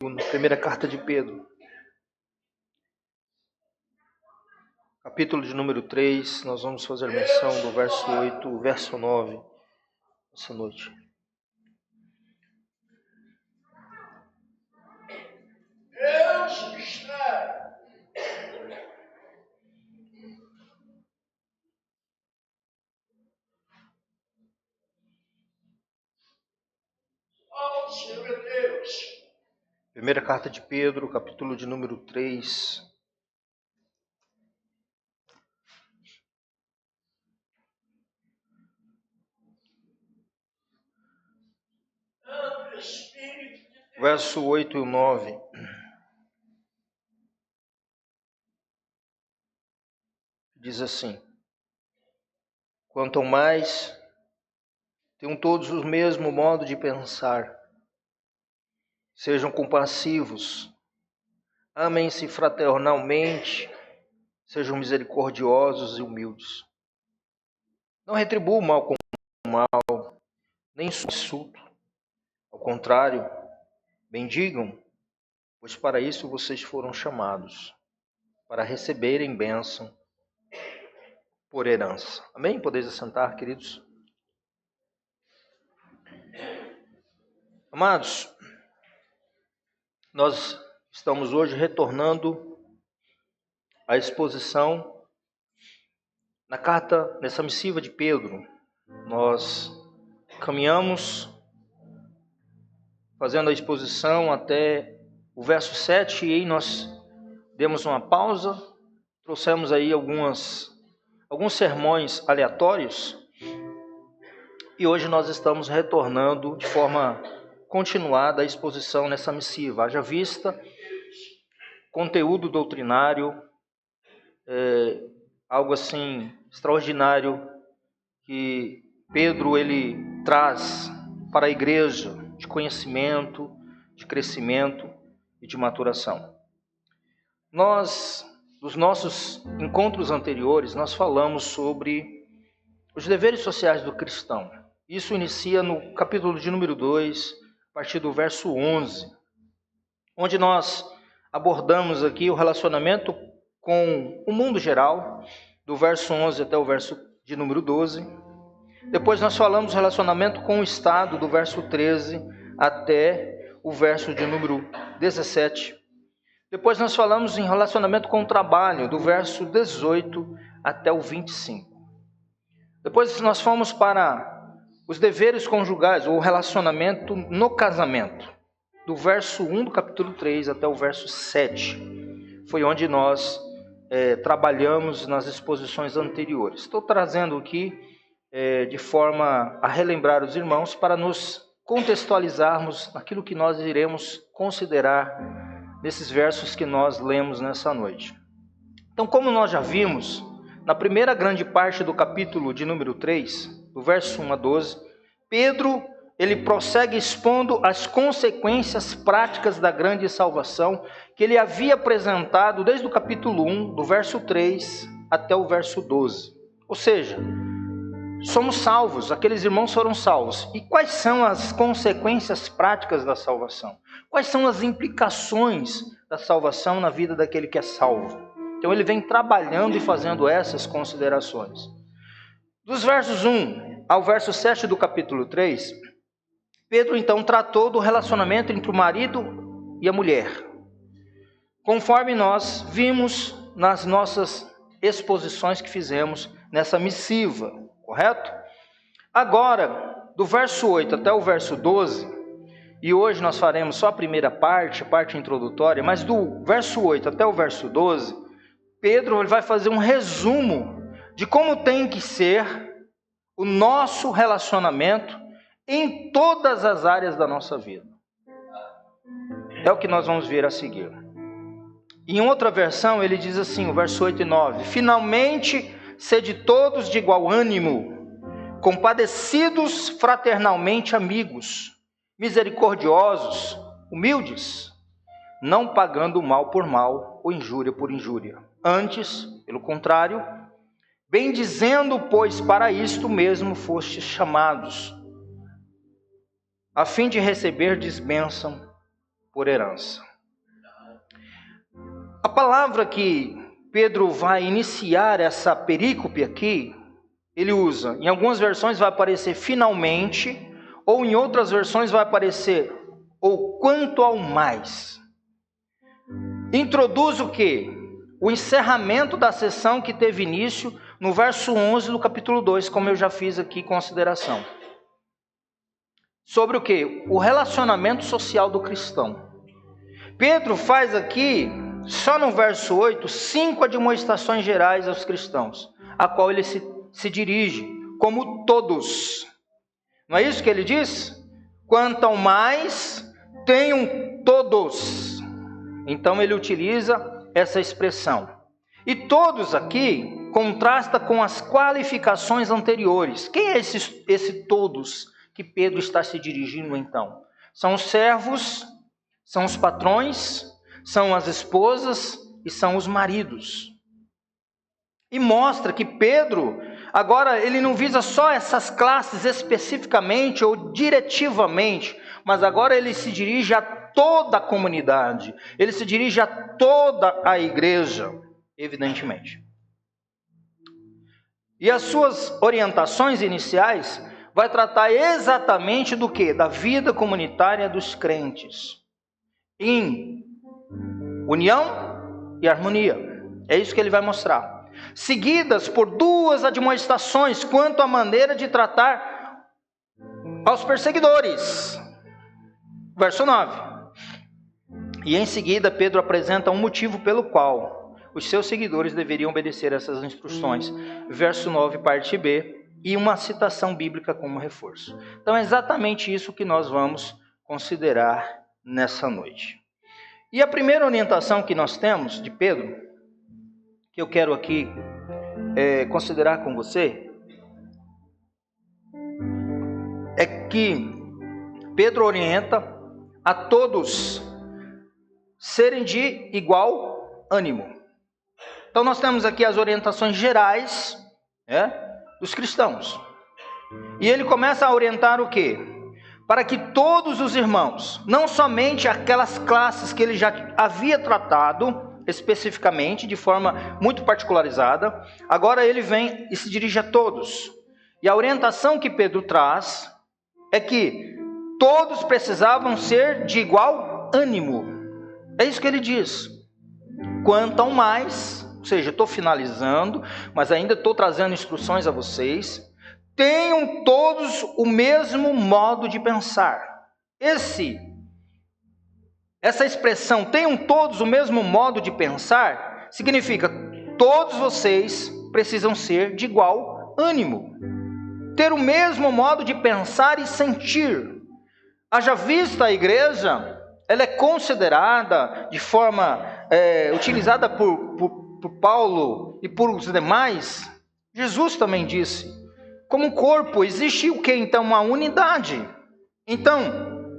Na primeira carta de Pedro, capítulo de número 3, nós vamos fazer menção do verso 8, verso 9, essa noite. Deus está ao Senhor Deus. Primeira carta de Pedro, capítulo de número 3. Verso 8 e 9. Diz assim: quanto ao mais, tenham todos o mesmo modo de pensar. Sejam compassivos, amem-se fraternalmente, sejam misericordiosos e humildes. Não retribuam mal com mal, nem insulto. Ao contrário, bendigam, pois para isso vocês foram chamados, para receberem bênção por herança. Amém? Podeis assentar, queridos? Amados, nós estamos hoje retornando à exposição nessa missiva de Pedro. Nós caminhamos fazendo a exposição até o verso 7 e aí nós demos uma pausa, trouxemos aí alguns sermões aleatórios e hoje nós estamos retornando de forma continuada à exposição nessa missiva. Haja vista, conteúdo doutrinário, algo assim extraordinário que Pedro ele traz para a igreja de conhecimento, de crescimento e de maturação. Nos nossos encontros anteriores, nós falamos sobre os deveres sociais do cristão. Isso inicia no capítulo de número 2, a partir do verso 11, onde nós abordamos aqui o relacionamento com o mundo geral, do verso 11 até o verso de número 12. Depois nós falamos do relacionamento com o Estado, do verso 13 até o verso de número 17. Depois nós falamos em relacionamento com o trabalho, do verso 18 até o 25. Depois nós fomos para os deveres conjugais, ou relacionamento no casamento, do verso 1 do capítulo 3 até o verso 7. Foi onde nós trabalhamos nas exposições anteriores. Estou trazendo aqui de forma a relembrar os irmãos para nos contextualizarmos naquilo que nós iremos considerar nesses versos que nós lemos nessa noite. Então, como nós já vimos, na primeira grande parte do capítulo de número 3, do verso 1 a 12, Pedro ele prossegue expondo as consequências práticas da grande salvação que ele havia apresentado desde o capítulo 1, do verso 3 até o verso 12. Ou seja, somos salvos, aqueles irmãos foram salvos. E quais são as consequências práticas da salvação? Quais são as implicações da salvação na vida daquele que é salvo? Então ele vem trabalhando e fazendo essas considerações. Dos versos 1 ao verso 7 do capítulo 3, Pedro então tratou do relacionamento entre o marido e a mulher, conforme nós vimos nas nossas exposições que fizemos nessa missiva. Correto? Agora, do verso 8 até o verso 12, e hoje nós faremos só a primeira parte, a parte introdutória, mas do verso 8 até o verso 12, Pedro ele vai fazer um resumo de como tem que ser o nosso relacionamento em todas as áreas da nossa vida. É o que nós vamos ver a seguir. Em outra versão, ele diz assim, o verso 8 e 9, finalmente, sede todos de igual ânimo, compadecidos fraternalmente amigos, misericordiosos, humildes, não pagando mal por mal ou injúria por injúria. Antes, pelo contrário, bendizendo, pois para isto mesmo fostes chamados, a fim de receberdes bênção por herança. A palavra que Pedro vai iniciar essa perícope aqui, ele usa, em algumas versões vai aparecer finalmente, ou em outras versões vai aparecer ou quanto ao mais. Introduz o quê? O encerramento da sessão que teve início no verso 11 do capítulo 2, como eu já fiz aqui consideração. Sobre o quê? O relacionamento social do cristão. Pedro faz aqui, só no verso 8, 5 admoestações gerais aos cristãos, a qual ele se dirige como todos. Não é isso que ele diz? Quanto ao mais, tenham todos. Então ele utiliza essa expressão. E todos aqui contrasta com as qualificações anteriores. Quem é esse todos que Pedro está se dirigindo então? São os servos, são os patrões, são as esposas e são os maridos. E mostra que Pedro, agora ele não visa só essas classes especificamente ou diretivamente, mas agora ele se dirige a toda a comunidade, ele se dirige a toda a igreja, evidentemente. E as suas orientações iniciais vai tratar exatamente do quê? Da vida comunitária dos crentes, em união e harmonia. É isso que ele vai mostrar. Seguidas por 2 admoestações quanto à maneira de tratar aos perseguidores. Verso 9. E em seguida Pedro apresenta um motivo pelo qual os seus seguidores deveriam obedecer essas instruções. Verso 9, parte B, e uma citação bíblica como reforço. Então é exatamente isso que nós vamos considerar nessa noite. E a primeira orientação que nós temos de Pedro, que eu quero aqui considerar com você, é que Pedro orienta a todos serem de igual ânimo. Então nós temos aqui as orientações gerais dos cristãos. E ele começa a orientar o quê? Para que todos os irmãos, não somente aquelas classes que ele já havia tratado especificamente, de forma muito particularizada, agora ele vem e se dirige a todos. E a orientação que Pedro traz é que todos precisavam ser de igual ânimo. É isso que ele diz. Quanto ao mais, ou seja, estou finalizando, mas ainda estou trazendo instruções a vocês. Tenham todos o mesmo modo de pensar. Essa expressão, tenham todos o mesmo modo de pensar, significa todos vocês precisam ser de igual ânimo. Ter o mesmo modo de pensar e sentir. Haja vista a igreja, ela é considerada de forma utilizada por Paulo e por os demais. Jesus também disse, como um corpo, existe o que então? Uma unidade. Então,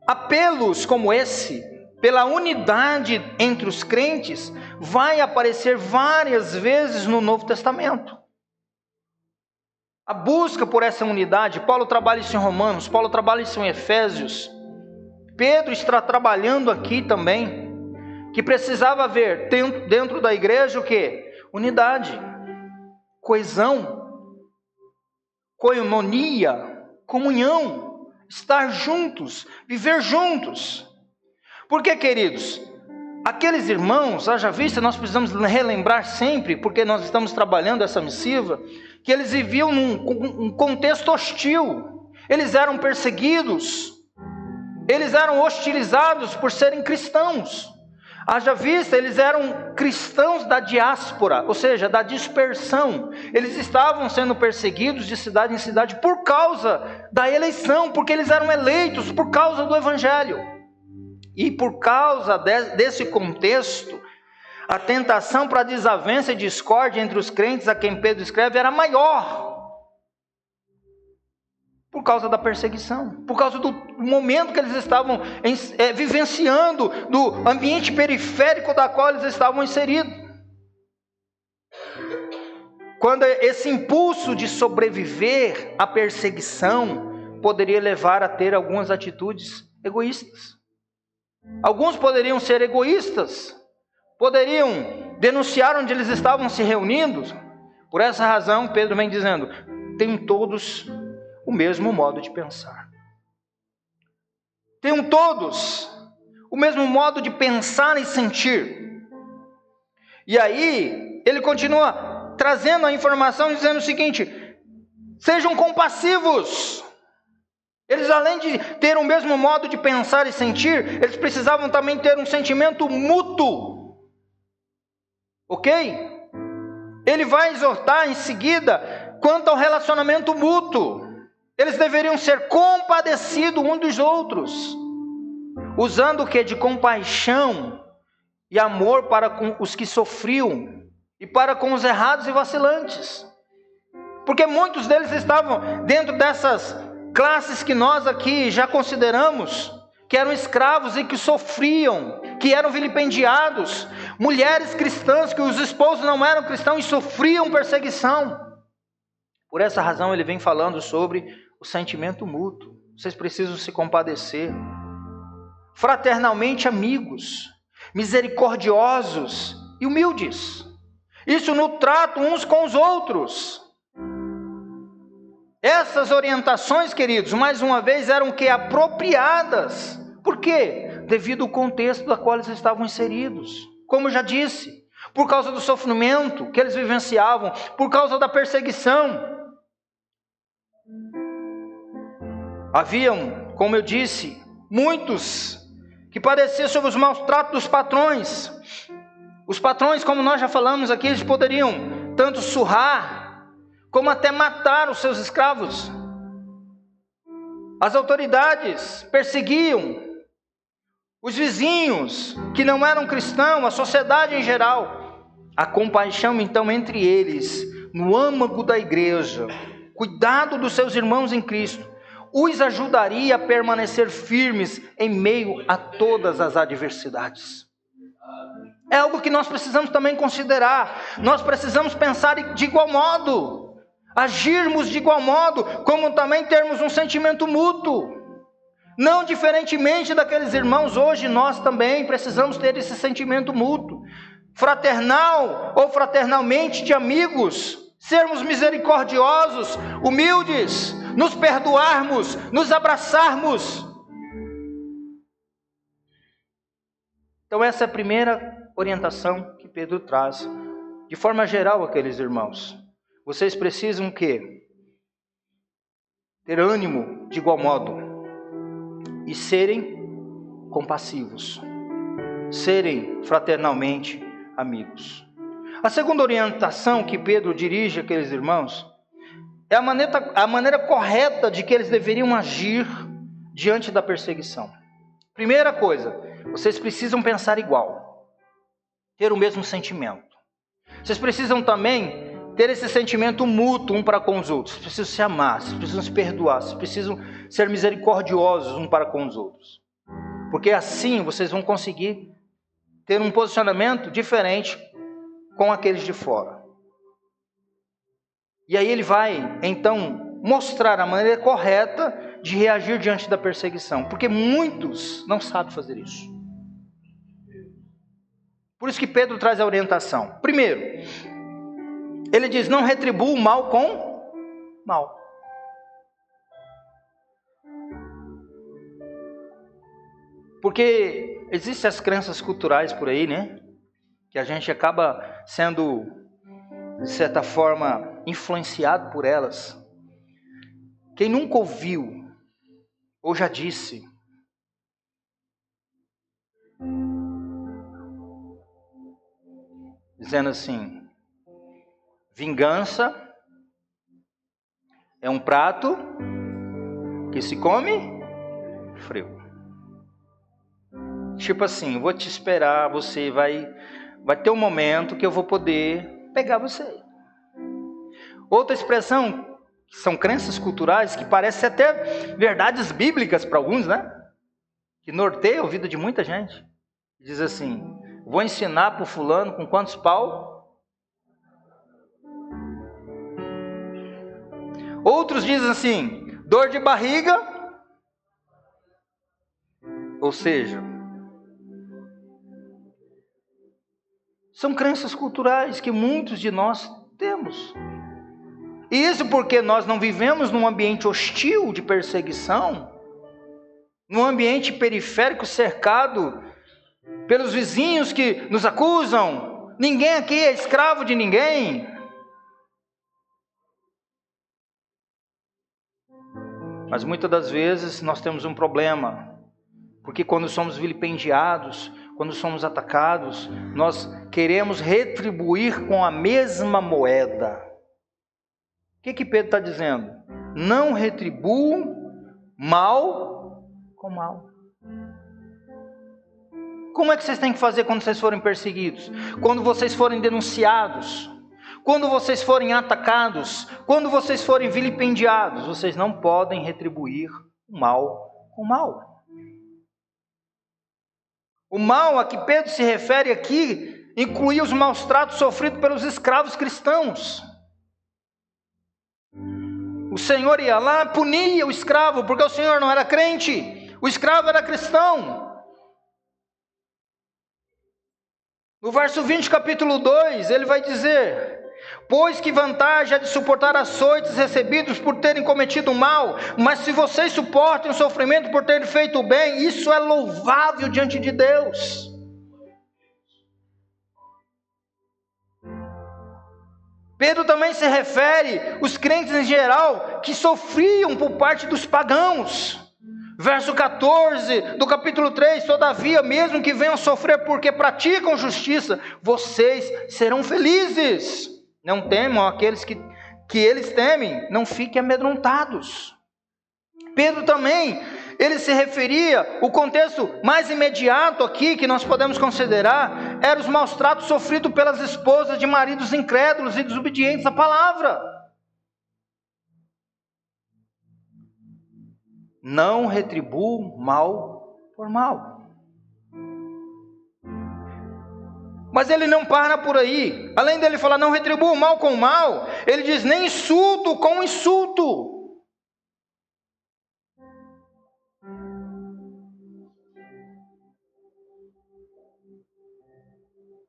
apelos como esse, pela unidade entre os crentes, vai aparecer várias vezes no Novo Testamento. A busca por essa unidade, Paulo trabalha isso em Romanos, Paulo trabalha isso em Efésios. Pedro está trabalhando aqui também, que precisava haver dentro da igreja o quê? Unidade, coesão, koinonia, comunhão, estar juntos, viver juntos. Porque, queridos, aqueles irmãos, haja vista, nós precisamos relembrar sempre, porque nós estamos trabalhando essa missiva, que eles viviam num contexto hostil, eles eram perseguidos, eles eram hostilizados por serem cristãos. Haja vista, eles eram cristãos da diáspora, ou seja, da dispersão. Eles estavam sendo perseguidos de cidade em cidade por causa da eleição, porque eles eram eleitos por causa do evangelho. E por causa desse contexto, a tentação para desavença e discórdia entre os crentes a quem Pedro escreve era maior. Por causa da perseguição, por causa do momento que eles estavam vivenciando, do ambiente periférico da qual eles estavam inseridos. Quando esse impulso de sobreviver à perseguição poderia levar a ter algumas atitudes egoístas. Alguns poderiam ser egoístas, poderiam denunciar onde eles estavam se reunindo. Por essa razão, Pedro vem dizendo: tenham todos o mesmo modo de pensar. Tenham todos o mesmo modo de pensar e sentir. E aí, ele continua trazendo a informação, dizendo o seguinte: sejam compassivos. Eles, além de ter o mesmo modo de pensar e sentir, eles precisavam também ter um sentimento mútuo. Ok? Ele vai exortar em seguida quanto ao relacionamento mútuo. Eles deveriam ser compadecidos uns dos outros, usando o que? De compaixão e amor para com os que sofriam e para com os errados e vacilantes. Porque muitos deles estavam dentro dessas classes que nós aqui já consideramos, que eram escravos e que sofriam, que eram vilipendiados, mulheres cristãs que os esposos não eram cristãos e sofriam perseguição. Por essa razão ele vem falando sobre o sentimento mútuo. Vocês precisam se compadecer, fraternalmente amigos, misericordiosos e humildes. Isso no trato uns com os outros. Essas orientações, queridos, mais uma vez, eram que apropriadas. Por quê? Devido ao contexto da qual eles estavam inseridos. Como eu já disse, por causa do sofrimento que eles vivenciavam, por causa da perseguição. Haviam, como eu disse, muitos que padeciam sob os maus tratos dos patrões. Os patrões, como nós já falamos aqui, eles poderiam tanto surrar, como até matar os seus escravos. As autoridades perseguiam os vizinhos que não eram cristãos, a sociedade em geral. A compaixão então entre eles, no âmago da igreja, cuidado dos seus irmãos em Cristo, os ajudaria a permanecer firmes em meio a todas as adversidades. É algo que nós precisamos também considerar. Nós precisamos pensar de igual modo, agirmos de igual modo, como também termos um sentimento mútuo. Não diferentemente daqueles irmãos, hoje nós também precisamos ter esse sentimento mútuo, fraternal ou fraternalmente de amigos, sermos misericordiosos, humildes, nos perdoarmos, nos abraçarmos. Então essa é a primeira orientação que Pedro traz, de forma geral, àqueles irmãos. Vocês precisam o quê? Ter ânimo de igual modo e serem compassivos, serem fraternalmente amigos. A segunda orientação que Pedro dirige àqueles irmãos é a maneira correta de que eles deveriam agir diante da perseguição. Primeira coisa, vocês precisam pensar igual, ter o mesmo sentimento. Vocês precisam também ter esse sentimento mútuo um para com os outros. Vocês precisam se amar, vocês precisam se perdoar, vocês precisam ser misericordiosos um para com os outros. Porque assim vocês vão conseguir ter um posicionamento diferente com aqueles de fora. E aí ele vai, então, mostrar a maneira correta de reagir diante da perseguição. Porque muitos não sabem fazer isso. Por isso que Pedro traz a orientação. Primeiro, ele diz: não retribua o mal com mal. Porque existem as crenças culturais por aí, né? Que a gente acaba sendo, de certa forma, influenciado por elas. Quem nunca ouviu, ou já disse, dizendo assim: vingança é um prato que se come frio. Tipo assim, eu vou te esperar, você vai ter um momento que eu vou poder pegar você. Outra expressão, são crenças culturais que parecem até verdades bíblicas para alguns, né? Que norteiam a vida de muita gente. Diz assim: vou ensinar para o fulano com quantos pau? Outros dizem assim: dor de barriga. Ou seja, São crenças culturais que muitos de nós temos. E isso porque nós não vivemos num ambiente hostil de perseguição, num ambiente periférico cercado pelos vizinhos que nos acusam. Ninguém aqui é escravo de ninguém. Mas muitas das vezes nós temos um problema, porque quando somos vilipendiados, quando somos atacados, nós queremos retribuir com a mesma moeda. O que Pedro está dizendo? Não retribuam mal com mal. Como é que vocês têm que fazer quando vocês forem perseguidos? Quando vocês forem denunciados? Quando vocês forem atacados? Quando vocês forem vilipendiados? Vocês não podem retribuir o mal com mal. O mal a que Pedro se refere aqui incluía os maus tratos sofridos pelos escravos cristãos. O Senhor ia lá, punia o escravo, porque o Senhor não era crente, o escravo era cristão. No verso 20, capítulo 2, ele vai dizer: pois que vantagem há de suportar açoites recebidos por terem cometido o mal, mas se vocês suportam o sofrimento por terem feito o bem, isso é louvável diante de Deus. Pedro também se refere os crentes em geral que sofriam por parte dos pagãos. Verso 14 do capítulo 3, todavia, mesmo que venham sofrer porque praticam justiça, vocês serão felizes. Não temam aqueles que eles temem, não fiquem amedrontados. Pedro também, ele se referia, o contexto mais imediato aqui que nós podemos considerar, era os maus tratos sofridos pelas esposas de maridos incrédulos e desobedientes à palavra. Não retribuam mal por mal. Mas ele não para por aí. Além dele falar não retribua o mal com o mal, ele diz nem insulto com insulto.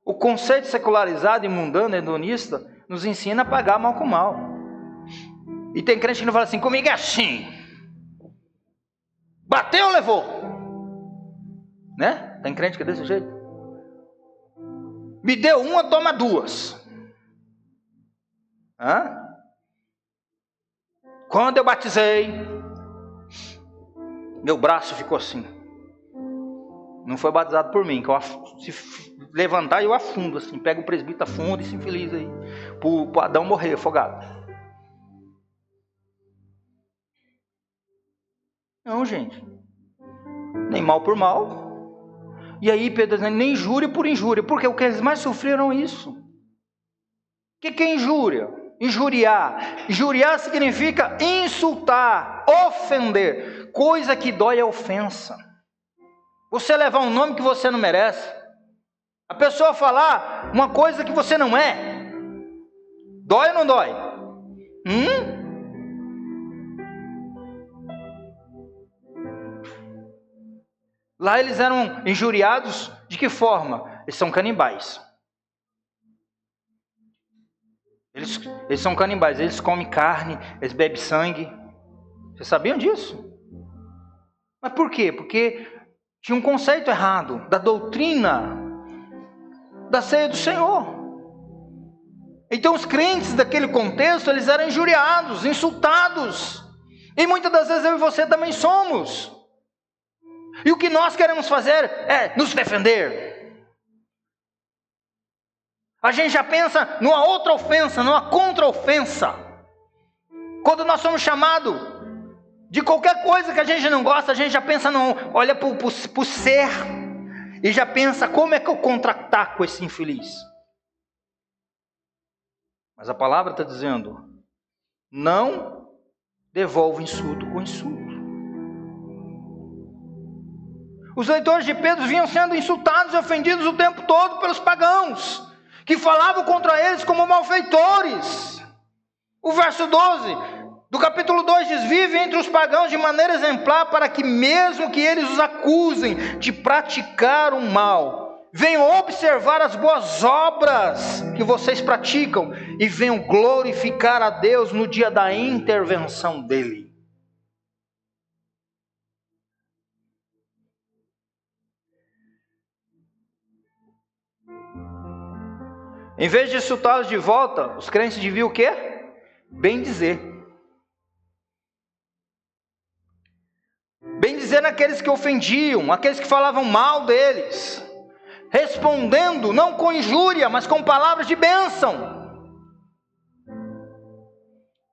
O conceito secularizado e mundano, hedonista, nos ensina a pagar mal com mal. E tem crente que não fala assim, comigo é assim. Bateu ou levou? Né? Tem crente que é desse jeito. Me deu uma, toma duas. Hã? Quando eu batizei, meu braço ficou assim. Não foi batizado por mim, que eu se levantar eu afundo assim, pego o presbítero, afundo e se infeliz aí, para Adão morrer afogado. Não, gente, nem mal por mal. E aí Pedro dizendo, nem injúria por injúria, porque o que eles mais sofreram é isso. O que é injúria? Injuriar. Injuriar significa insultar, ofender. Coisa que dói é ofensa. Você levar um nome que você não merece. A pessoa falar uma coisa que você não é. Dói ou não dói? Lá eles eram injuriados de que forma? Eles são canibais. Eles são canibais, eles comem carne, eles bebem sangue. Vocês sabiam disso? Mas por quê? Porque tinha um conceito errado da doutrina da ceia do Senhor. Então os crentes daquele contexto, eles eram injuriados, insultados. E muitas das vezes eu e você também somos. E o que nós queremos fazer é nos defender. A gente já pensa numa outra ofensa, numa contra-ofensa. Quando nós somos chamados de qualquer coisa que a gente não gosta, a gente já pensa, olha para o ser e já pensa como é que eu contra-ataco esse infeliz. Mas a palavra está dizendo, não devolva insulto com insulto. Os leitores de Pedro vinham sendo insultados e ofendidos o tempo todo pelos pagãos, que falavam contra eles como malfeitores. O verso 12 do capítulo 2 diz, vive entre os pagãos de maneira exemplar, para que mesmo que eles os acusem de praticar o mal, venham observar as boas obras que vocês praticam e venham glorificar a Deus no dia da intervenção dele. Em vez de insultá-los de volta, os crentes deviam o quê? Bem dizer. Bem dizer naqueles que ofendiam, aqueles que falavam mal deles, respondendo não com injúria, mas com palavras de bênção.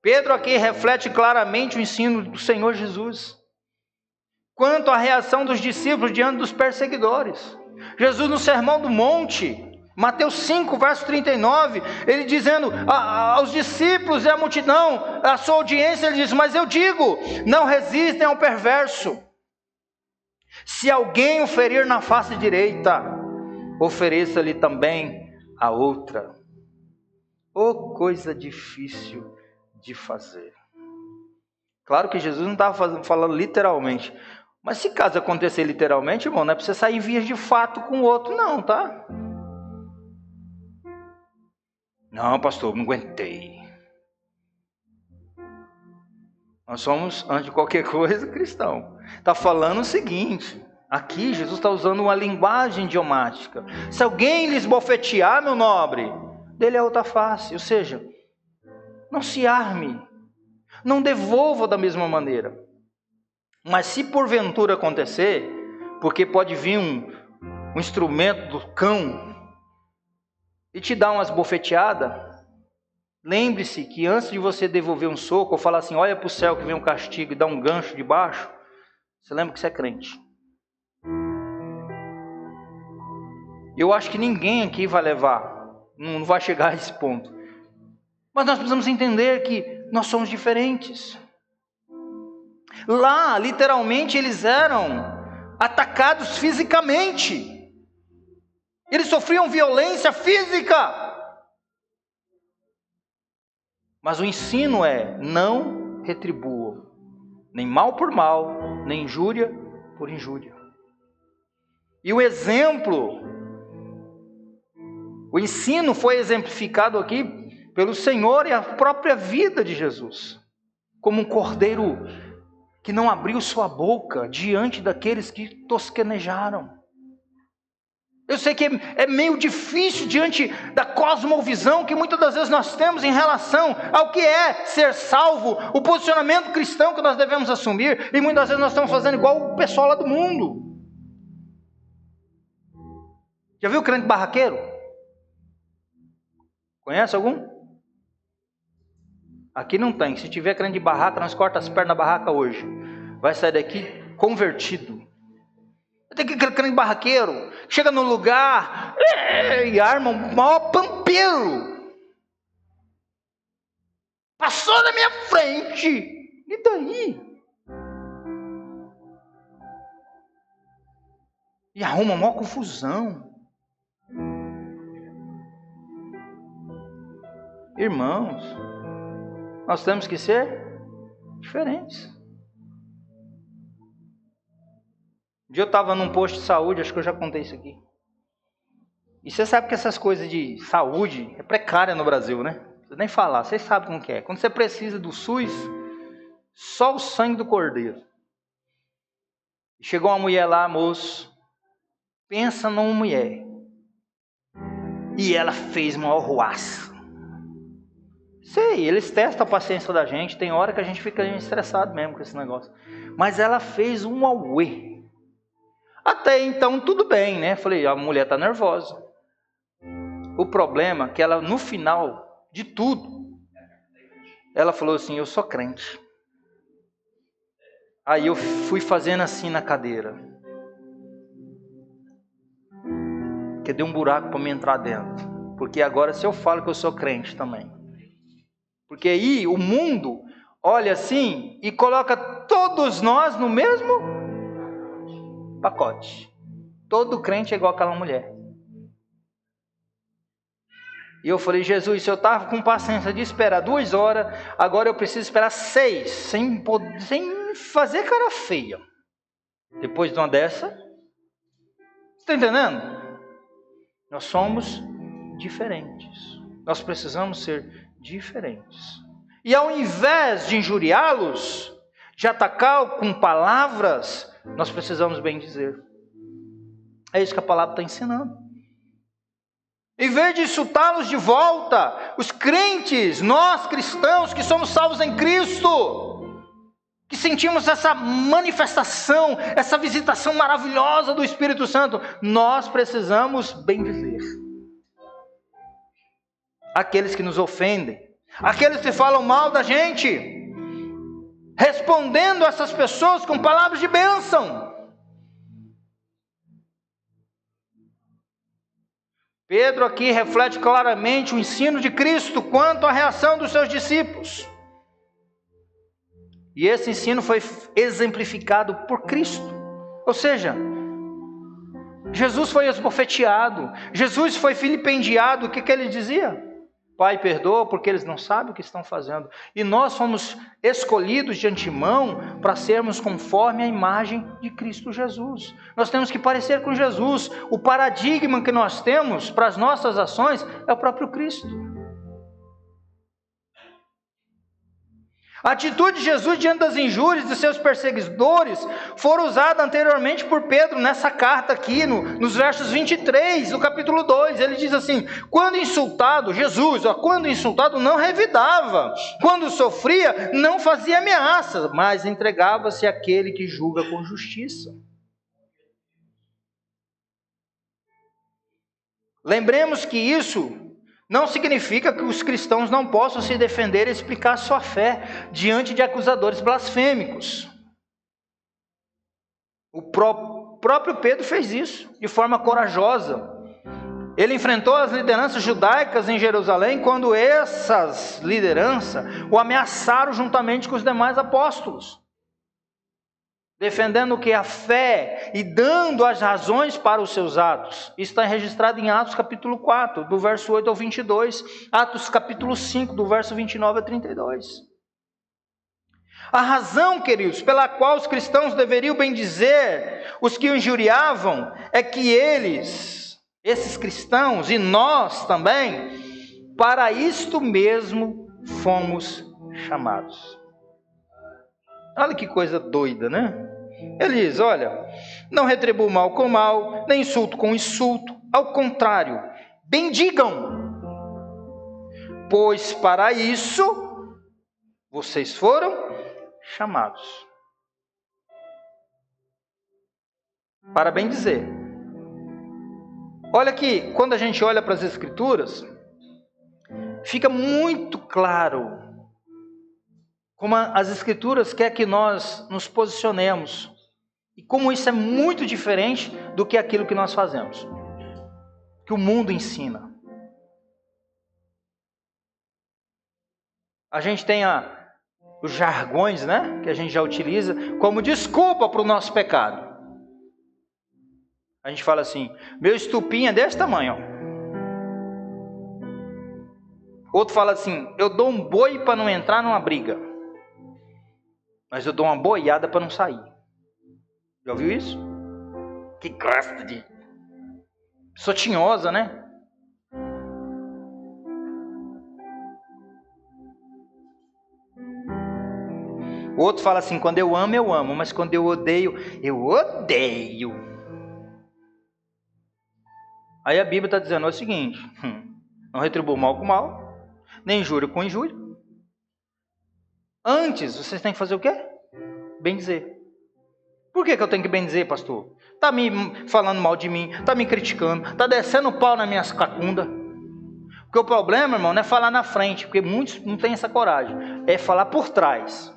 Pedro aqui reflete claramente o ensino do Senhor Jesus quanto à reação dos discípulos diante dos perseguidores. Jesus, no Sermão do Monte, Mateus 5, verso 39, ele dizendo aos discípulos e à multidão, a sua audiência, ele diz: mas eu digo, não resistem ao perverso. Se alguém o ferir na face direita, ofereça-lhe também a outra. Oh, coisa difícil de fazer. Claro que Jesus não estava falando literalmente, mas se caso acontecer literalmente, irmão, não é para você sair em vias de fato com o outro não, tá? Não, pastor, não aguentei. Nós somos, antes de qualquer coisa, cristão. Está falando o seguinte, aqui Jesus está usando uma linguagem idiomática. Se alguém lhes bofetear, meu nobre, dele a outra face. Ou seja, não se arme, não devolva da mesma maneira. Mas se porventura acontecer, porque pode vir um instrumento do cão e te dar umas bofeteadas, lembre-se que antes de você devolver um soco, ou falar assim, olha para o céu que vem um castigo e dá um gancho de baixo, você lembra que você é crente. Eu acho que ninguém aqui vai levar, não vai chegar a esse ponto. Mas nós precisamos entender que nós somos diferentes. Lá, literalmente, eles eram atacados fisicamente. Eles sofriam violência física. Mas o ensino é, não retribuam, nem mal por mal, nem injúria por injúria. E o exemplo, o ensino foi exemplificado aqui pelo Senhor e a própria vida de Jesus. Como um cordeiro que não abriu sua boca diante daqueles que tosquenejaram. Eu sei que é meio difícil diante da cosmovisão que muitas das vezes nós temos em relação ao que é ser salvo, o posicionamento cristão que nós devemos assumir, e muitas vezes nós estamos fazendo igual o pessoal lá do mundo. Já viu o crente barraqueiro? Conhece algum? Aqui não tem. Se tiver crente de barraca, nós corta as pernas da barraca hoje. Vai sair daqui convertido. Tem aquele crente barraqueiro, chega no lugar e arma o maior pampeiro. Passou na minha frente. E daí? E arruma uma maior confusão. Irmãos, nós temos que ser diferentes. Um dia eu estava num posto de saúde, acho que eu já contei isso aqui. E você sabe que essas coisas de saúde é precária no Brasil, né? Não precisa nem falar, vocês sabem como que é. Quando você precisa do SUS, só o sangue do cordeiro. Chegou uma mulher lá, moço, pensa numa mulher. E ela fez uma arruaça. Sei, eles testam a paciência da gente, tem hora que a gente fica estressado mesmo com esse negócio. Mas ela fez um auê. Até então tudo bem, né? Falei, a mulher está nervosa. O problema é que ela, no final de tudo, ela falou assim, eu sou crente. Aí eu fui fazendo assim na cadeira. Que deu um buraco para me entrar dentro. Porque agora se eu falo que eu sou crente também. Porque aí o mundo olha assim e coloca todos nós no mesmo pacote. Todo crente é igual aquela mulher. E eu falei, Jesus, se eu estava com paciência de esperar 2 horas, agora eu preciso esperar 6, sem fazer cara feia. Depois de uma dessa, você está entendendo? Nós somos diferentes. Nós precisamos ser diferentes. E ao invés de injuriá-los, de atacar com palavras, nós precisamos bem dizer. É isso que a palavra está ensinando. Em vez de insultá-los de volta, os crentes, nós cristãos que somos salvos em Cristo, que sentimos essa manifestação, essa visitação maravilhosa do Espírito Santo, nós precisamos bem dizer. Aqueles que nos ofendem, aqueles que falam mal da gente, respondendo a essas pessoas com palavras de bênção. Pedro aqui reflete claramente o ensino de Cristo quanto à reação dos seus discípulos. E esse ensino foi exemplificado por Cristo. Ou seja, Jesus foi esbofeteado, Jesus foi vilipendiado. O que ele dizia? Pai, perdoa porque eles não sabem o que estão fazendo. E nós fomos escolhidos de antemão para sermos conforme a imagem de Cristo Jesus. Nós temos que parecer com Jesus. O paradigma que nós temos para as nossas ações é o próprio Cristo. A atitude de Jesus diante das injúrias de seus perseguidores foi usada anteriormente por Pedro nessa carta aqui, nos versos 23 do capítulo 2. Ele diz assim: quando insultado, Jesus, quando insultado não revidava, quando sofria não fazia ameaça, mas entregava-se àquele que julga com justiça. Lembremos que isso não significa que os cristãos não possam se defender e explicar sua fé diante de acusadores blasfêmicos. O próprio Pedro fez isso de forma corajosa. Ele enfrentou as lideranças judaicas em Jerusalém quando essas lideranças o ameaçaram juntamente com os demais apóstolos, defendendo que a fé e dando as razões para os seus atos. Isso está registrado em Atos capítulo 4, do verso 8 ao 22, Atos capítulo 5, do verso 29 a 32. A razão, queridos, pela qual os cristãos deveriam bendizer os que o injuriavam, é que eles, esses cristãos e nós também, para isto mesmo fomos chamados. Olha que coisa doida, né? Ele diz, olha, não retribuam mal com mal, nem insulto com insulto. Ao contrário, bendigam. Pois para isso vocês foram chamados. Para bem dizer. Olha que quando a gente olha para as Escrituras, fica muito claro como as Escrituras querem que nós nos posicionemos. E como isso é muito diferente do que aquilo que nós fazemos. Que o mundo ensina. A gente tem os jargões, né? Que a gente já utiliza como desculpa para o nosso pecado. A gente fala assim, meu estupinho é desse tamanho, ó. Outro fala assim, eu dou um boi para não entrar numa briga, mas eu dou uma boiada para não sair. Já ouviu isso? Que gosta de pessoa tinhosa, né? O outro fala assim, quando eu amo, mas quando eu odeio, eu odeio. Aí a Bíblia está dizendo o seguinte, não retribua o mal com mal, nem injúria com injúria. Antes, vocês têm que fazer o quê? Bendizer. Por que eu tenho que bendizer, pastor? Está me falando mal de mim, está me criticando, está descendo o pau nas minhas cacundas. Porque o problema, irmão, não é falar na frente, porque muitos não têm essa coragem. É falar por trás.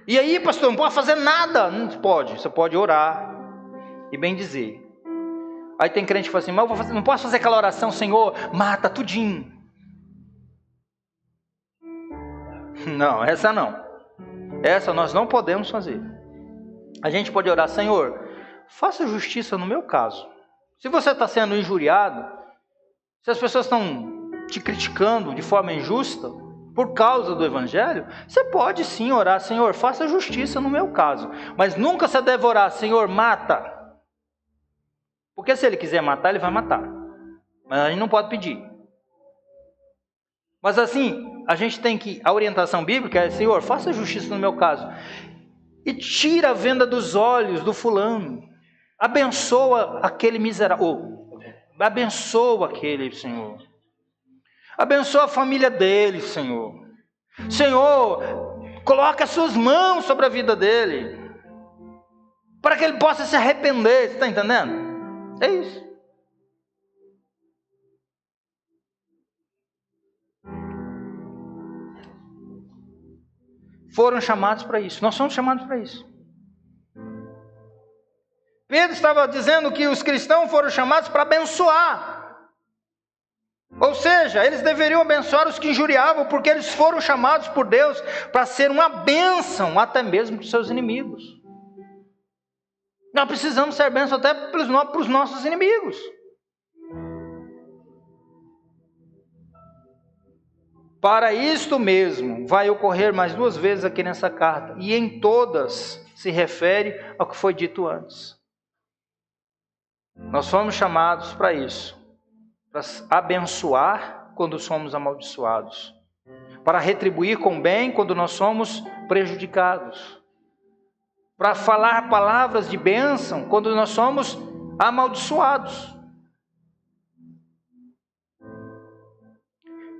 E aí, pastor, não pode fazer nada. Não pode, você pode orar e bem dizer. Aí tem crente que fala assim, mas não posso fazer aquela oração, Senhor, mata tudinho. Não, essa não. Essa nós não podemos fazer. A gente pode orar, Senhor, faça justiça no meu caso. Se você está sendo injuriado, se as pessoas estão te criticando de forma injusta, por causa do Evangelho, você pode sim orar, Senhor, faça justiça no meu caso. Mas nunca você deve orar, Senhor, mata. Porque se ele quiser matar, ele vai matar. Mas a gente não pode pedir. Mas assim, a gente tem que, a orientação bíblica é, Senhor, faça justiça no meu caso. E tira a venda dos olhos do fulano. Abençoa aquele miserável. Abençoa aquele, Senhor. Abençoa a família dele, Senhor. Senhor, coloca as suas mãos sobre a vida dele. Para que ele possa se arrepender. Você está entendendo? É isso. Foram chamados para isso. Nós somos chamados para isso. Pedro estava dizendo que os cristãos foram chamados para abençoar. Ou seja, eles deveriam abençoar os que injuriavam, porque eles foram chamados por Deus para ser uma bênção até mesmo para os seus inimigos. Nós precisamos ser bênção até para os nossos inimigos. Para isto mesmo, vai ocorrer mais 2 vezes aqui nessa carta, e em todas se refere ao que foi dito antes. Nós fomos chamados para isso, para abençoar quando somos amaldiçoados, para retribuir com bem quando nós somos prejudicados, para falar palavras de bênção quando nós somos amaldiçoados.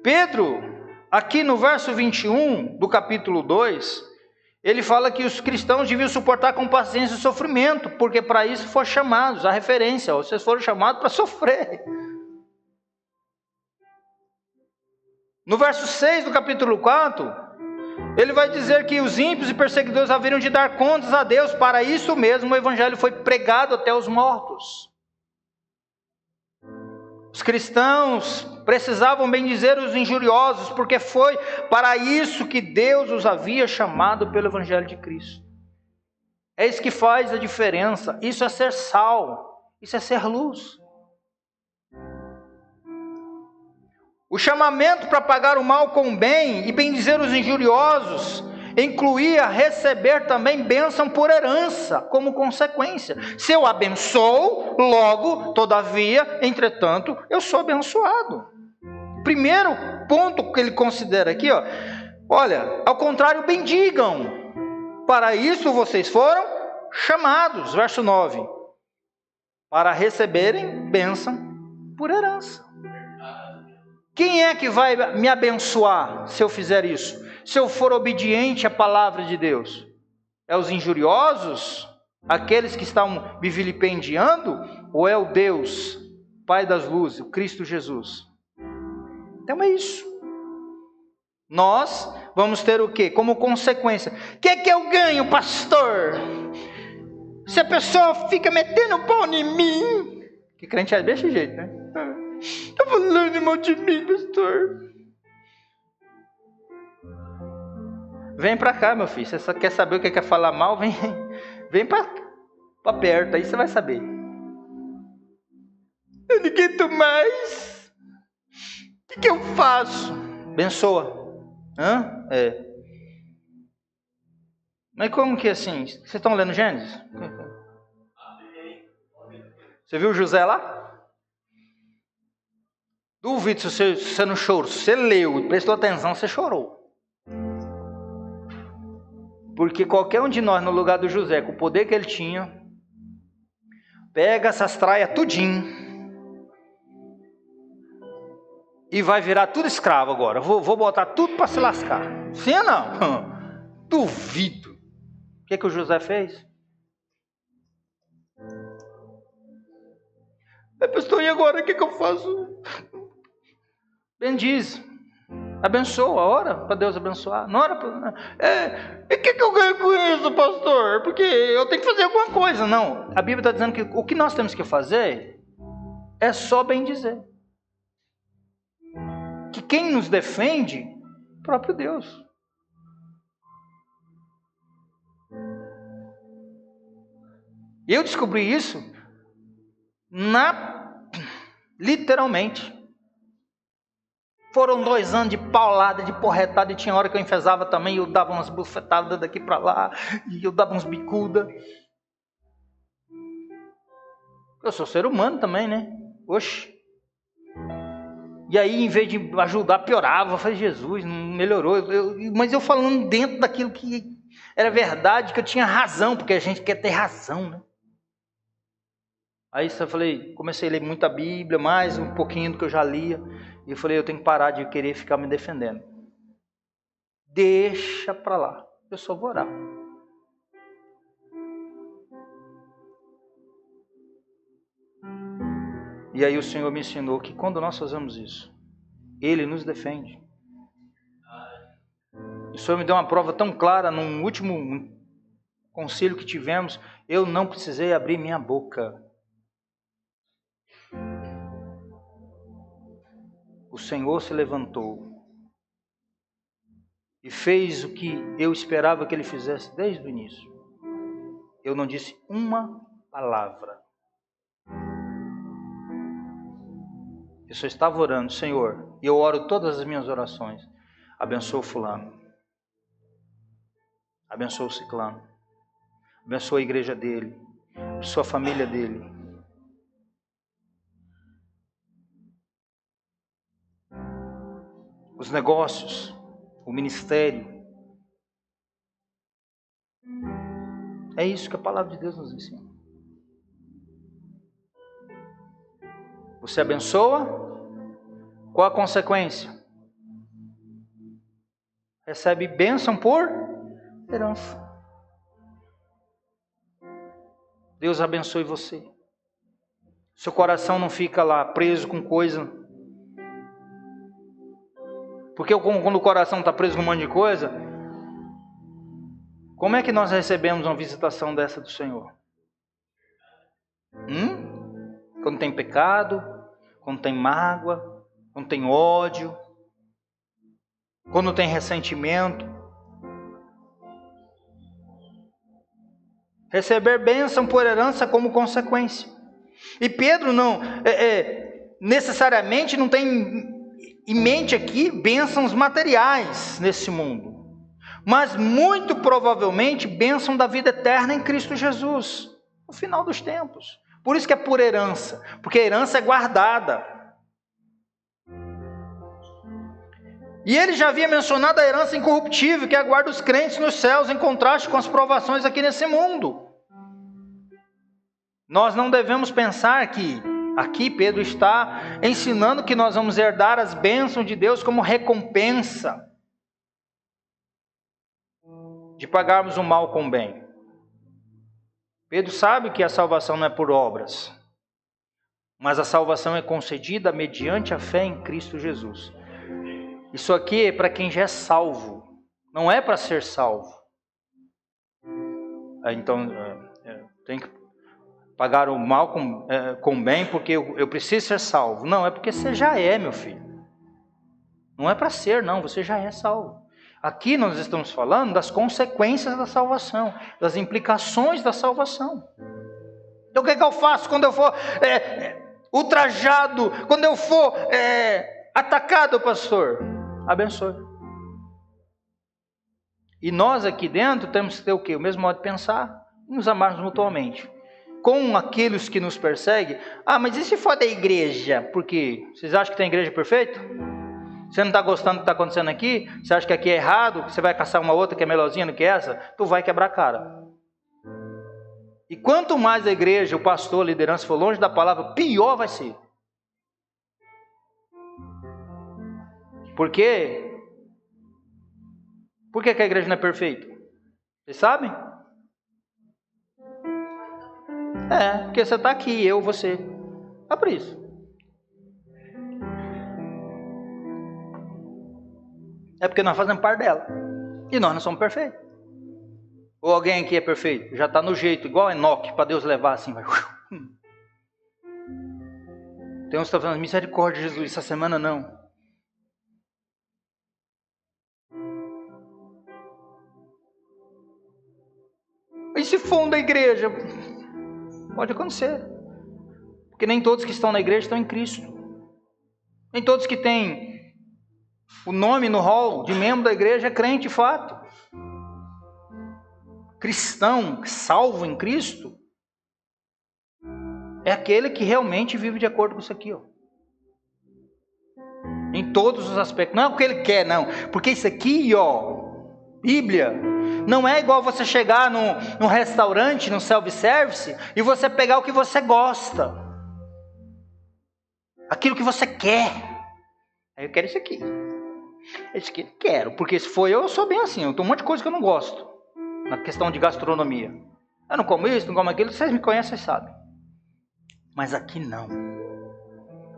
Pedro, aqui no verso 21 do capítulo 2, ele fala que os cristãos deviam suportar com paciência o sofrimento, porque para isso foram chamados, a referência, vocês foram chamados para sofrer. No verso 6 do capítulo 4, ele vai dizer que os ímpios e perseguidores haveriam de dar contas a Deus, para isso mesmo o evangelho foi pregado até os mortos. Os cristãos precisavam bendizer os injuriosos, porque foi para isso que Deus os havia chamado pelo Evangelho de Cristo. É isso que faz a diferença. Isso é ser sal, isso é ser luz. O chamamento para pagar o mal com o bem e bendizer os injuriosos incluía receber também bênção por herança, como consequência. Se eu abençoo, logo, todavia, entretanto, eu sou abençoado. Primeiro ponto que ele considera aqui, olha, ao contrário, bendigam. Para isso vocês foram chamados, verso 9, para receberem bênção por herança. Quem é que vai me abençoar se eu fizer isso? Se eu for obediente à palavra de Deus? É os injuriosos? Aqueles que estão me vilipendiando? Ou é o Deus, Pai das luzes, o Cristo Jesus? Então é isso. Nós vamos ter o quê? Como consequência. O que é que eu ganho, pastor? Se a pessoa fica metendo pau em mim. Que crente é desse jeito, né? Está falando mal de mim, pastor. Vem para cá, meu filho. Você só quer saber o que é falar mal? Vem para perto, aí você vai saber. Eu não aguento mais. O que eu faço? Abençoa. Hã? É. Mas como que assim? Vocês estão lendo Gênesis? Você viu José lá? Duvido se você não chorou. Se você leu e prestou atenção, você chorou. Porque qualquer um de nós, no lugar do José, com o poder que ele tinha, pega essas traias tudinho e vai virar tudo escravo agora. Vou botar tudo para se lascar. Sim ou não? Duvido. O que o José fez? Pastor, e agora o que eu faço? Bendiz. Abençoa, ora para Deus abençoar. Não ora para... E o que eu ganho com isso, pastor? Porque eu tenho que fazer alguma coisa. Não, a Bíblia está dizendo que o que nós temos que fazer é só bendizer. Que quem nos defende é o próprio Deus. E eu descobri isso literalmente. Foram 2 anos de paulada, de porretada, e tinha hora que eu enfesava também, eu dava umas bufetadas daqui para lá, e eu dava uns bicuda. Eu sou ser humano também, né? Oxe. E aí, em vez de ajudar, piorava. Eu falei, Jesus, não melhorou. Mas eu falando dentro daquilo que era verdade, que eu tinha razão, porque a gente quer ter razão, né? Aí eu falei, comecei a ler muita Bíblia, mais um pouquinho do que eu já lia. E eu falei, eu tenho que parar de querer ficar me defendendo. Deixa pra lá, eu só vou orar. E aí o Senhor me ensinou que quando nós fazemos isso, Ele nos defende. O Senhor me deu uma prova tão clara no último concílio que tivemos, eu não precisei abrir minha boca. O Senhor se levantou e fez o que eu esperava que Ele fizesse desde o início. Eu não disse uma palavra. Eu só estava orando, Senhor, e eu oro todas as minhas orações. Abençoa o fulano. Abençoa o ciclano. Abençoa a igreja dele. Abençoa a família dele. Os negócios, o ministério. É isso que a palavra de Deus nos ensina. Você abençoa? Qual a consequência? Recebe bênção por herança. Deus abençoe você. Seu coração não fica lá preso com coisa. Porque quando o coração está preso com um monte de coisa, como é que nós recebemos uma visitação dessa do Senhor? Quando tem pecado, quando tem mágoa, quando tem ódio, quando tem ressentimento. Receber bênção por herança como consequência. E Pedro não necessariamente não tem em mente aqui bênçãos materiais nesse mundo, mas muito provavelmente bênção da vida eterna em Cristo Jesus, no final dos tempos. Por isso que é por herança, porque a herança é guardada. E ele já havia mencionado a herança incorruptível, que aguarda os crentes nos céus, em contraste com as provações aqui nesse mundo. Nós não devemos pensar que aqui Pedro está ensinando que nós vamos herdar as bênçãos de Deus como recompensa de pagarmos o mal com o bem. Pedro sabe que a salvação não é por obras, mas a salvação é concedida mediante a fé em Cristo Jesus. Isso aqui é para quem já é salvo, não é para ser salvo. Então, tem que pagar o mal com bem porque eu preciso ser salvo. Não, é porque você já é, meu filho. Não é para ser, não, você já é salvo. Aqui nós estamos falando das consequências da salvação, das implicações da salvação. Então o que é que eu faço quando eu for ultrajado, quando eu for atacado, pastor? Abençoe. E nós aqui dentro temos que ter o quê? O mesmo modo de pensar, nos amarmos mutuamente. Com aqueles que nos perseguem. Mas e se for da igreja? Por quê? Vocês acham que tem igreja perfeita? Você não está gostando do que está acontecendo aqui? Você acha que aqui é errado? Que você vai caçar uma outra que é melhorzinha do que essa? Tu vai quebrar a cara. E quanto mais a igreja, o pastor, a liderança for longe da palavra, pior vai ser. Por quê? Por que a igreja não é perfeita? Vocês sabem? Porque você está aqui, eu, você. É por isso. É porque nós fazemos parte dela. E nós não somos perfeitos. Ou alguém aqui é perfeito? Já está no jeito, igual Enoque, para Deus levar assim. Vai. Tem uns que estão falando, misericórdia, Jesus, essa semana não. E se for da igreja? Pode acontecer. Porque nem todos que estão na igreja estão em Cristo. Nem todos que têm O nome no hall de membro da igreja é crente de fato. Cristão, salvo em Cristo, é aquele que realmente vive de acordo com isso aqui, ó. Em todos os aspectos. Não é o que ele quer, não. Porque isso aqui, ó, Bíblia, não é igual você chegar num restaurante, num self-service, e você pegar o que você gosta. Aquilo que você quer. Aí eu quero isso aqui. Esse aqui eu quero. Porque se for eu sou bem assim. Eu tenho um monte de coisa que eu não gosto. Na questão de gastronomia. Eu não como isso, não como aquilo. Vocês me conhecem, vocês sabem. Mas aqui não.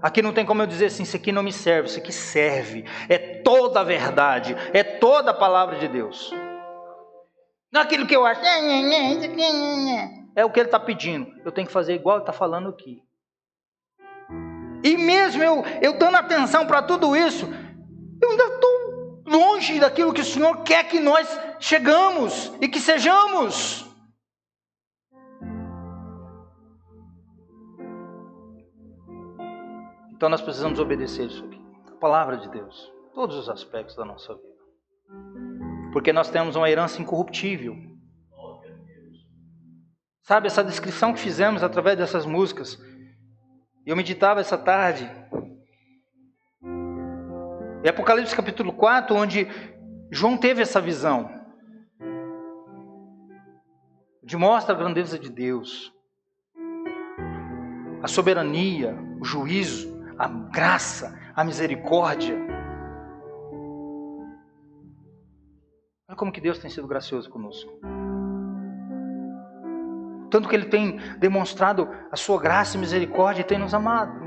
Aqui não tem como eu dizer assim, isso aqui não me serve, isso aqui serve. É toda a verdade, é toda a palavra de Deus. Não é aquilo que eu acho, é o que ele está pedindo. Eu tenho que fazer igual ele está falando aqui. E mesmo eu dando atenção para tudo isso, eu ainda estou longe daquilo que o Senhor quer que nós chegamos e que sejamos. Então nós precisamos obedecer isso aqui. A palavra de Deus. Todos os aspectos da nossa vida. Porque nós temos uma herança incorruptível. Sabe, essa descrição que fizemos através dessas músicas. Eu meditava essa tarde. É Apocalipse capítulo 4, onde João teve essa visão. De mostra a grandeza de Deus. A soberania, o juízo, a graça, a misericórdia. Olha como que Deus tem sido gracioso conosco. Tanto que Ele tem demonstrado a sua graça e misericórdia e tem nos amado.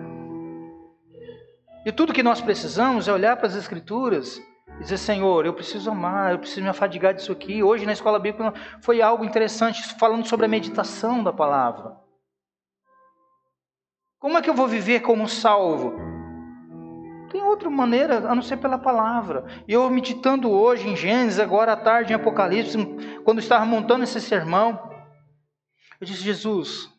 E tudo que nós precisamos é olhar para as Escrituras e dizer, Senhor, eu preciso amar, eu preciso me afadigar disso aqui. Hoje na escola bíblica foi algo interessante, falando sobre a meditação da palavra. Como é que eu vou viver como salvo? Tem outra maneira a não ser pela palavra. E eu meditando hoje em Gênesis, agora à tarde em Apocalipse, quando estava montando esse sermão, eu disse, Jesus,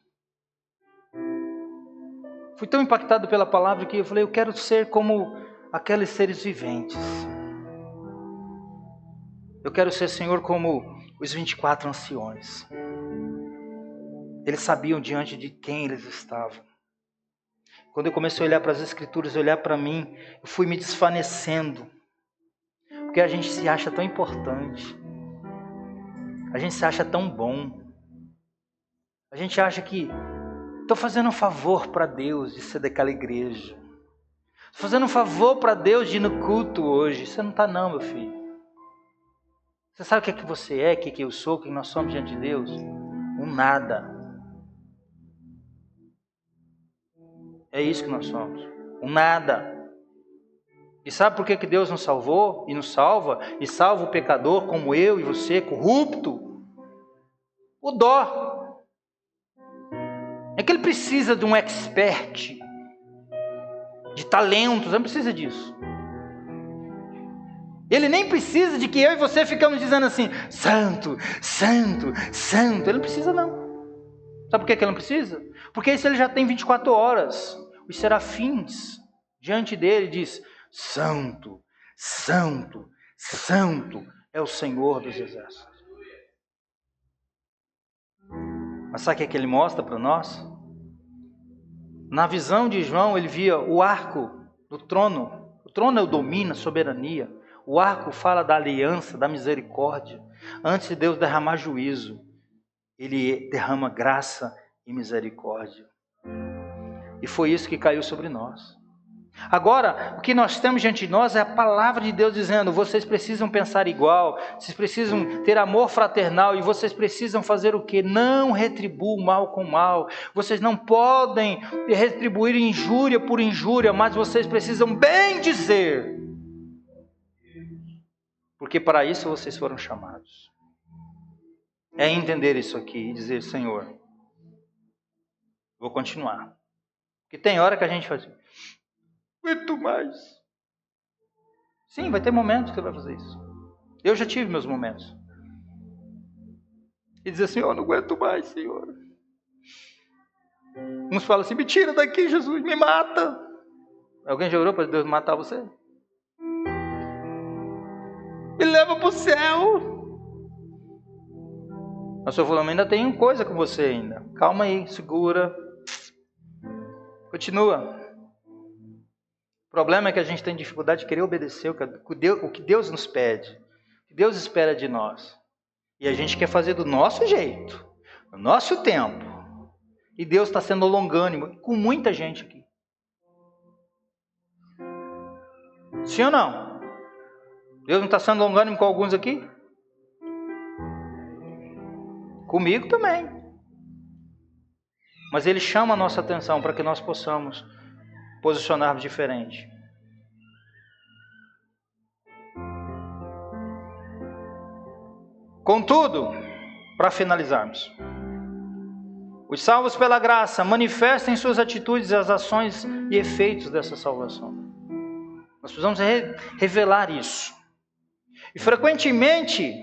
fui tão impactado pela palavra que eu falei, eu quero ser como aqueles seres viventes. Eu quero ser, Senhor, como os 24 anciões. Eles sabiam diante de quem eles estavam. Quando eu comecei a olhar para as Escrituras, olhar para mim, eu fui me desvanecendo. Porque a gente se acha tão importante. A gente se acha tão bom. A gente acha que estou fazendo um favor para Deus de ser daquela igreja. Estou fazendo um favor para Deus de ir no culto hoje. Você não está não, meu filho. Você sabe o que é que você é, o que é que eu sou, o que nós somos diante de Deus? Um nada. É isso que nós somos. Um nada. E sabe por que Deus nos salvou e nos salva? E salva o pecador como eu e você, corrupto? O dó. É que ele precisa de um expert, de talentos, ele não precisa disso. Ele nem precisa de que eu e você ficamos dizendo assim, santo, santo, santo. Ele não precisa não. Sabe por que ele não precisa? Porque isso ele já tem 24 horas. Os serafins diante dele diz, santo, santo, santo é o Senhor dos exércitos. Mas sabe o que ele mostra para nós? Na visão de João ele via o arco do trono. O trono é o domínio, a soberania. O arco fala da aliança, da misericórdia. Antes de Deus derramar juízo, Ele derrama graça e misericórdia. E foi isso que caiu sobre nós. Agora, o que nós temos diante de nós é a palavra de Deus dizendo, vocês precisam pensar igual, vocês precisam ter amor fraternal e vocês precisam fazer o quê? Não retribuam mal com mal. Vocês não podem retribuir injúria por injúria, mas vocês precisam bem dizer. Porque para isso vocês foram chamados. É entender isso aqui e dizer, Senhor, vou continuar. Porque tem hora que a gente faz, aguento mais. Sim, vai ter momentos que você vai fazer isso. Eu já tive meus momentos. E dizer, Senhor, não aguento mais, Senhor. Uns falam assim, me tira daqui, Jesus, me mata. Alguém já orou para Deus matar você? e leva para o céu. A sua falou, ainda tem coisa com você ainda. Calma aí, segura. Continua. O problema é que a gente tem dificuldade de querer obedecer o que Deus nos pede. O que Deus espera de nós. E a gente quer fazer do nosso jeito, no nosso tempo. E Deus está sendo longânimo com muita gente aqui. Sim ou não? Deus não está sendo longânimo com alguns aqui? Comigo também. Mas Ele chama a nossa atenção para que nós possamos posicionarmos diferente. Contudo, para finalizarmos, os salvos pela graça manifestam em suas atitudes as ações e efeitos dessa salvação. Nós precisamos revelar isso. E frequentemente,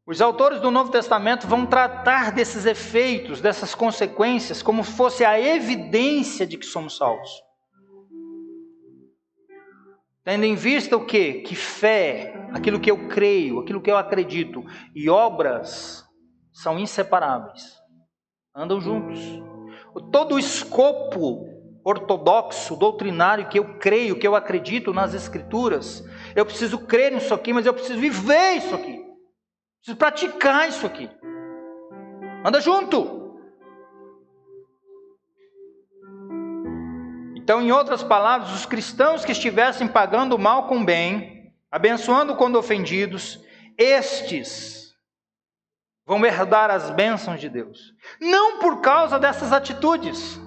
os autores do Novo Testamento vão tratar desses efeitos, dessas consequências, como fosse a evidência de que somos salvos. Tendo em vista o quê? Que fé, aquilo que eu creio, aquilo que eu acredito, e obras são inseparáveis. Andam juntos. Todo o escopo ortodoxo, doutrinário que eu creio, que eu acredito nas Escrituras, eu preciso crer nisso aqui, mas eu preciso viver isso aqui. Preciso praticar isso aqui. Anda junto. Então, em outras palavras, os cristãos que estivessem pagando o mal com o bem, abençoando quando ofendidos, estes vão herdar as bênçãos de Deus. Não por causa dessas atitudes,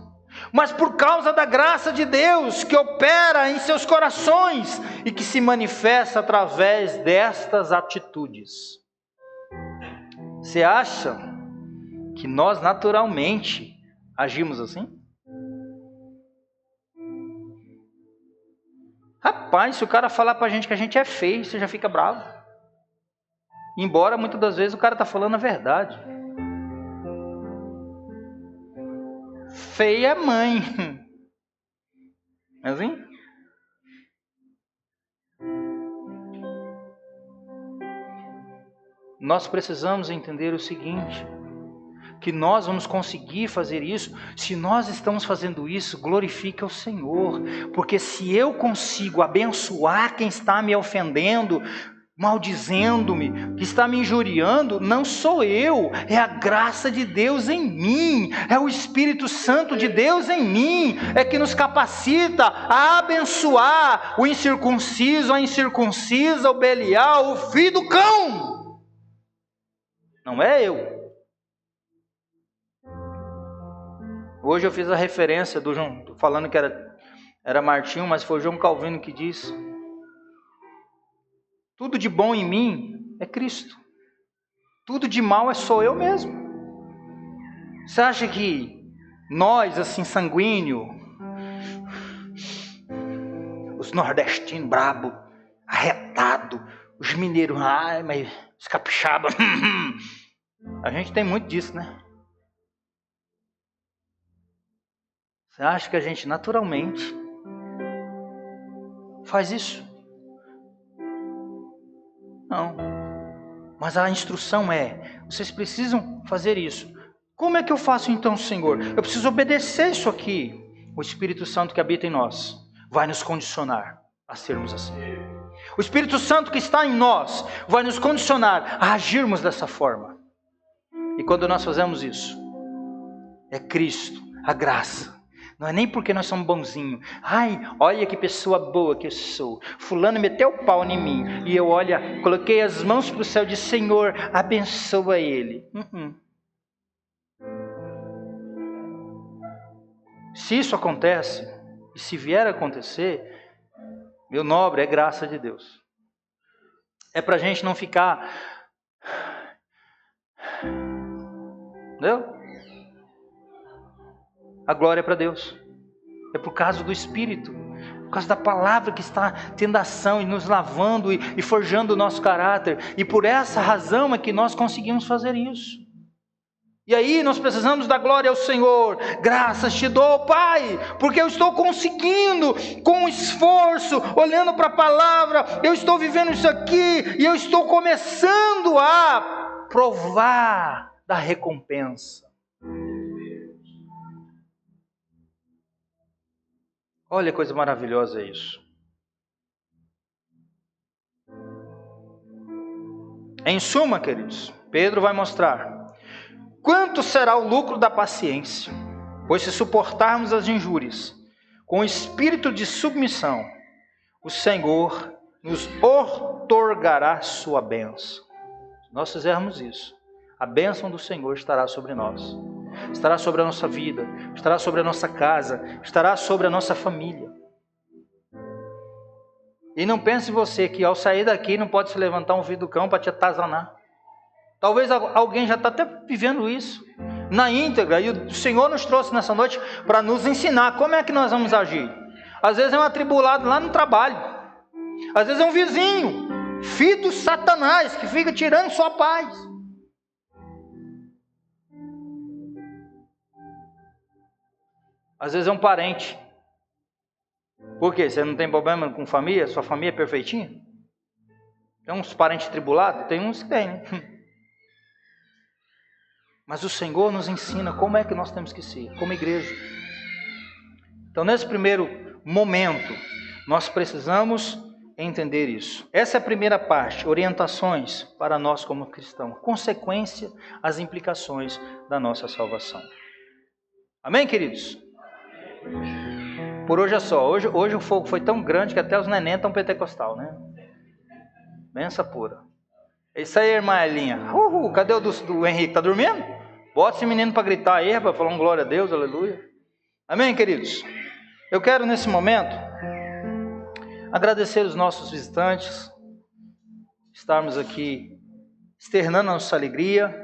mas por causa da graça de Deus que opera em seus corações e que se manifesta através destas atitudes. Você acha que nós naturalmente agimos assim? Rapaz, se o cara falar pra gente que a gente é feio, você já fica bravo. Embora muitas das vezes o cara tá falando a verdade. Feia é mãe. É assim? Nós precisamos entender o seguinte, que nós vamos conseguir fazer isso, se nós estamos fazendo isso, glorifique ao Senhor, porque se eu consigo abençoar quem está me ofendendo, maldizendo-me, que está me injuriando, não sou eu, é a graça de Deus em mim, é o Espírito Santo de Deus em mim, é que nos capacita a abençoar o incircunciso, a incircuncisa, o Belial, o filho do cão. Não é eu. Hoje eu fiz a referência do João, falando que era Martinho, mas foi João Calvino que disse: tudo de bom em mim é Cristo. Tudo de mal sou eu mesmo. Você acha que nós, assim, sanguíneo, os nordestinos brabo, arretado, os mineiros, mas os capixabas, a gente tem muito disso, né? Você acha que a gente naturalmente faz isso? Não. Mas a instrução é, vocês precisam fazer isso. Como é que eu faço então, Senhor? Eu preciso obedecer isso aqui. O Espírito Santo que habita em nós vai nos condicionar a sermos assim. O Espírito Santo que está em nós vai nos condicionar a agirmos dessa forma. E quando nós fazemos isso, é Cristo, a graça. Não é nem porque nós somos bonzinhos. Ai, olha que pessoa boa que eu sou. Fulano meteu o pau em mim. E eu, olha, coloquei as mãos para o céu e disse: Senhor, abençoa ele. Se isso acontece, e se vier a acontecer, meu nobre, é graça de Deus. É para a gente não ficar... Entendeu? A glória é para Deus. É por causa do Espírito. Por causa da palavra que está tendo ação e nos lavando e forjando o nosso caráter. E por essa razão é que nós conseguimos fazer isso. E aí nós precisamos dar glória ao Senhor. Graças te dou, Pai, porque eu estou conseguindo, com esforço, olhando para a palavra, eu estou vivendo isso aqui, e eu estou começando a provar da recompensa. Olha que coisa maravilhosa isso. Em suma, queridos, Pedro vai mostrar quanto será o lucro da paciência, pois se suportarmos as injúrias com espírito de submissão, o Senhor nos outorgará sua bênção. Se nós fizermos isso, a bênção do Senhor estará sobre nós, estará sobre a nossa vida, estará sobre a nossa casa, estará sobre a nossa família. E não pense você que ao sair daqui não pode se levantar um vidro do cão para te atazanar. Talvez alguém já está até vivendo isso na íntegra, e o Senhor nos trouxe nessa noite para nos ensinar como é que nós vamos agir. Às vezes é um atribulado lá no trabalho, às vezes é um vizinho, filho do Satanás, que fica tirando sua paz. Às vezes é um parente. Por quê? Você não tem problema com família? Sua família é perfeitinha? Tem uns parentes tribulados? Tem uns que tem, né? Mas o Senhor nos ensina como é que nós temos que ser, como igreja. Então, nesse primeiro momento, nós precisamos entender isso. Essa é a primeira parte, orientações para nós como cristãos, consequência, as implicações da nossa salvação. Amém, queridos? Por hoje é só. Hoje o fogo foi tão grande que até os neném estão pentecostal, né? Benção pura. É isso aí, irmã Elinha. Cadê o do Henrique? Tá dormindo? Bota esse menino para gritar aí, para falar um glória a Deus, aleluia. Amém, queridos? Eu quero nesse momento agradecer os nossos visitantes, estarmos aqui externando a nossa alegria.